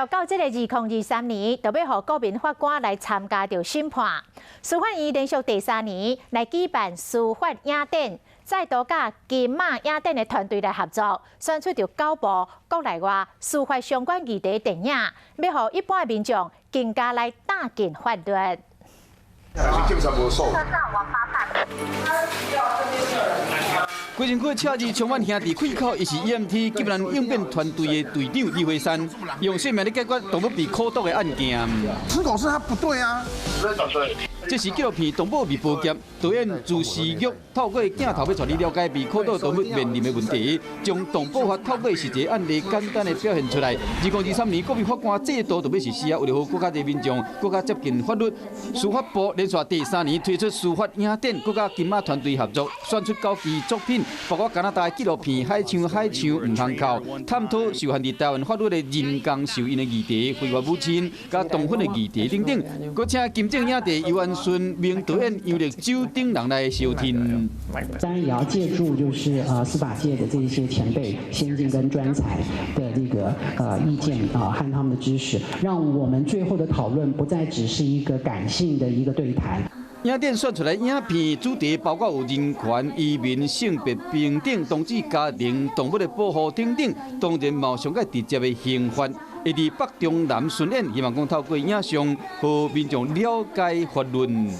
到这个2023年，就要让国民法官来参加着审判。司法院连续第3年来举办司法雅典，再度甲金马雅典的团队来合作，选出着9部国内外司法相关议题电影，要让一般民众更加来踏进法律。警察无数。规身躯车子充满兄弟气口，伊是 EMT 急难应变团队的队长李辉山，用性命来解决动物被口毒的案件。吃狗是他不对啊。这是纪录片《动物被捕劫》，导演朱时玉透过镜头要带你了解被口毒动物面临的问题，将动保法透过实际案例简单的表现出来。2023年，国民法官制度特别是需要为了更加多民众更加接近法律，司法部连续第3年推出司法雅典，更加金马团队合作，选出9支作品，包括加拿大的纪录片《海象唔通靠》，探讨受限于台湾法律的人工受孕的议题、非法母亲、加同婚的议题等等。搁请金正影帝尤安顺名导演杨力州等人来收听。当然也要借助就是司法界的这些前辈、先进跟专才的这个意见和他们的知识，让我们最后的讨论不再只是一个感性的一个对谈。影展选出来影片主题包括有人权、移民、性别平等、同志家庭、动物的保护等等，当然嘛上个直接的刑法，会伫北中南巡演，希望讲透过影像，让民众了解法律。